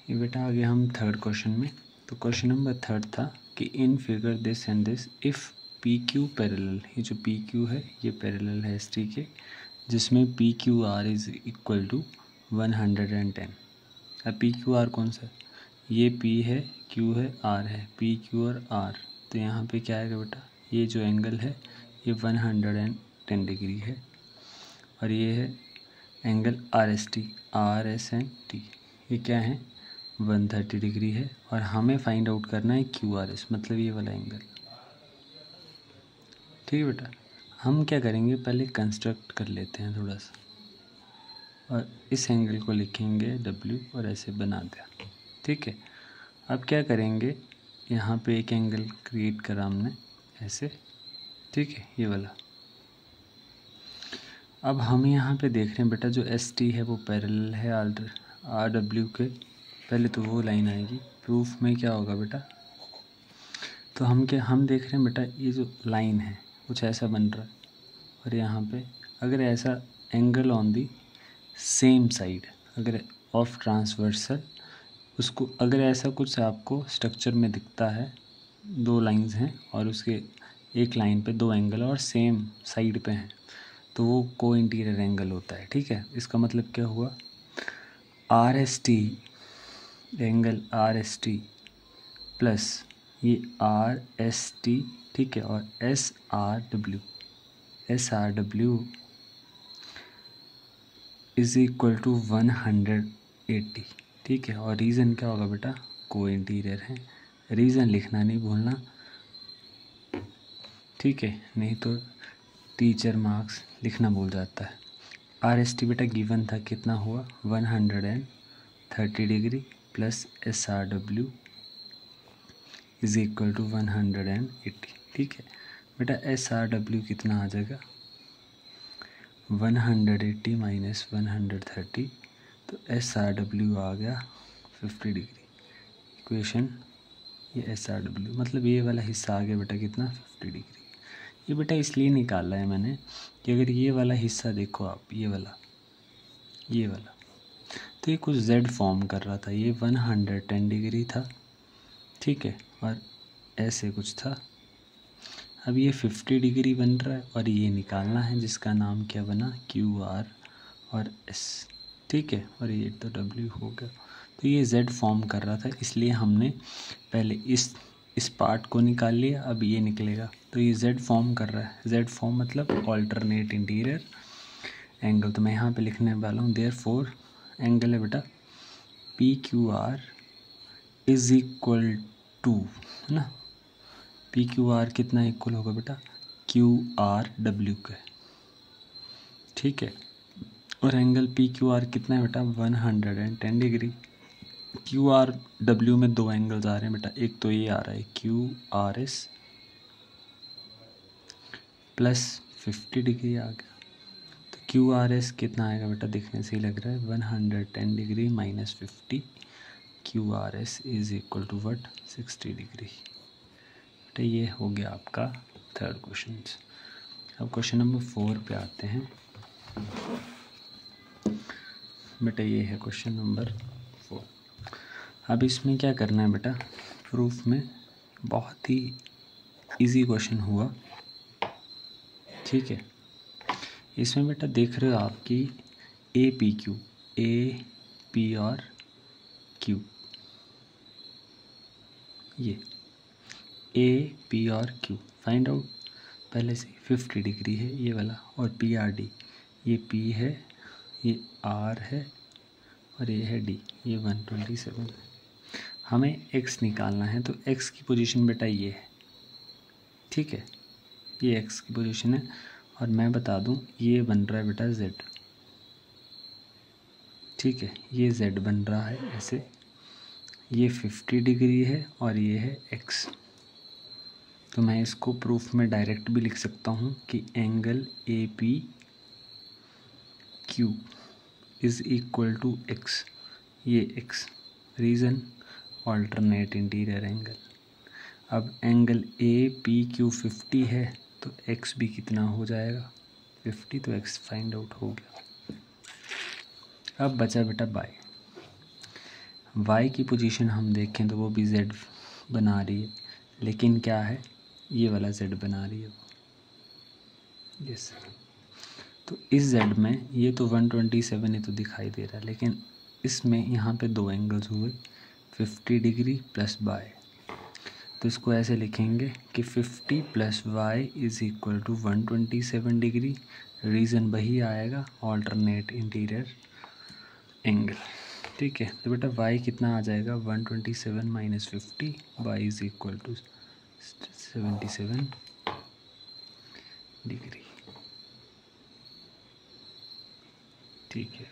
ये बेटा आगे हम थर्ड क्वेश्चन में। तो क्वेश्चन नंबर थर्ड था कि in figure this and this if P Q parallel, ये जो पी क्यू है ये पैरेलल है एस टी के, जिसमें P Q R is equal to 110। अब पी क्यू आर कौन सा है? ये पी है, क्यू है, आर है, पी क्यू और आर। तो यहाँ पे क्या आएगा बेटा, ये जो एंगल है ये 110 डिग्री है और ये है angle R S T, R S and T, ये क्या है 130 डिग्री है। और हमें फाइंड आउट करना है क्यू आर एस, मतलब ये वाला एंगल। ठीक है बेटा, हम क्या करेंगे पहले कंस्ट्रक्ट कर लेते हैं थोड़ा सा, और इस एंगल को लिखेंगे डब्ल्यू और ऐसे बना दिया। ठीक है, अब क्या करेंगे, यहाँ पे एक एंगल क्रिएट करा हमने ऐसे, ठीक है ये वाला। अब हम यहाँ पे देख रहे हैं बेटा जो एस टी है वो पैरेलल है आर डब्ल्यू के, पहले तो वो लाइन आएगी। प्रूफ में क्या होगा बेटा, तो हम देख रहे हैं बेटा ये जो लाइन है कुछ ऐसा बन रहा है, और यहाँ पे अगर ऐसा angle on the same side, अगर ऑफ ट्रांसवर्सल, उसको अगर ऐसा कुछ आपको स्ट्रक्चर में दिखता है, दो लाइंस हैं और उसके एक लाइन पे दो एंगल और सेम साइड पे हैं, तो वो को इंटीरियर एंगल होता है। ठीक है, इसका मतलब क्या हुआ, R S T, angle R S T plus ये आर एस टी, ठीक है, और S R W is equal to 180। ठीक है, और रीज़न क्या होगा बेटा, को इंटीरियर है। रीज़न लिखना नहीं भूलना, ठीक है, नहीं तो टीचर मार्क्स लिखना भूल जाता है। आर एस टी बेटा गिवन था, कितना हुआ 130 degree plus S R W is equal to 180। ठीक है बेटा, एस आर डब्ल्यू कितना आ जाएगा 180 माइनस 130, तो एस आर डब्ल्यू आ गया 50 डिग्री। इक्वेशन ये एस आर डब्ल्यू मतलब ये वाला हिस्सा आ गया बेटा कितना 50 डिग्री। ये बेटा इसलिए निकाला है मैंने कि अगर ये वाला हिस्सा देखो आप, ये वाला तो ये कुछ जेड फॉर्म कर रहा था, ये 110 डिग्री था, ठीक है, और ऐसे कुछ था। अब ये 50 डिग्री बन रहा है और ये निकालना है जिसका नाम क्या बना क्यू आर और एस। ठीक है, और ये तो डब्ल्यू हो गया। तो ये जेड फॉर्म कर रहा था, इसलिए हमने पहले इस पार्ट को निकाल लिया, अब ये निकलेगा। तो ये जेड फॉर्म कर रहा है, जेड फॉर्म मतलब ऑल्टरनेट इंटीरियर एंगल। तो मैं यहाँ पे लिखने वाला हूँ देयरफॉर एंगल है बेटा P Q R is equal to, है ना, पी क्यू आर कितना इक्वल होगा बेटा क्यू आर डब्ल्यू के। ठीक है, और एंगल पी क्यू आर कितना है बेटा 110 डिग्री। क्यू आर डब्ल्यू में दो एंगल्स आ रहे हैं बेटा, एक तो ये आ रहा है Q R S plus 50 degree आ गया। तो क्यू आर एस कितना आएगा बेटा, देखने से ही लग रहा है 110 degree minus 50, Q R S is equal to what 60 degree. बेटा ये हो गया आपका थर्ड क्वेश्चन। अब क्वेश्चन नंबर 4 पे आते हैं। बेटा ये है क्वेश्चन नंबर 4। अब इसमें क्या करना है बेटा, प्रूफ में बहुत ही इजी क्वेश्चन हुआ। ठीक है, इसमें बेटा देख रहे हो आपकी ए पी और क्यू, ये ए पी और क्यू फाइंड आउट पहले से 50 डिग्री है ये वाला, और पी आर डी, ये पी है, ये आर है और ये है डी, ये 127 है। हमें एक्स निकालना है, तो एक्स की पोजीशन बेटा ये है। ठीक है, ये एक्स की पोजीशन है, और मैं बता दूं ये बन रहा है बेटा जेड। ठीक है, ये जेड बन रहा है ऐसे, ये 50 डिग्री है और ये है एक्स। तो मैं इसको प्रूफ में डायरेक्ट भी लिख सकता हूँ कि angle A P Q is equal to X, ये X, reason alternate interior angle. अब एंगल ए पी क्यू 50 है, तो एक्स भी कितना हो जाएगा 50, तो एक्स फाइंड आउट हो गया। अब बचा बेटा वाई की पोजीशन हम देखें तो वो भी जेड बना रही है, लेकिन क्या है, ये वाला जेड बना रही है वो। यस, तो इस जेड में ये तो 127 ही तो दिखाई दे रहा है, लेकिन इसमें यहाँ पे दो एंगल्स हुए 50 डिग्री प्लस बाय। तो इसको ऐसे लिखेंगे कि 50 plus Y is equal to 127 degree. Reason वही आएगा, ऑल्टरनेट इंटीरियर एंगल। ठीक है, तो बेटा वाई कितना आ जाएगा, 127 minus 50, Y is equal to 77 degree. ठीक है।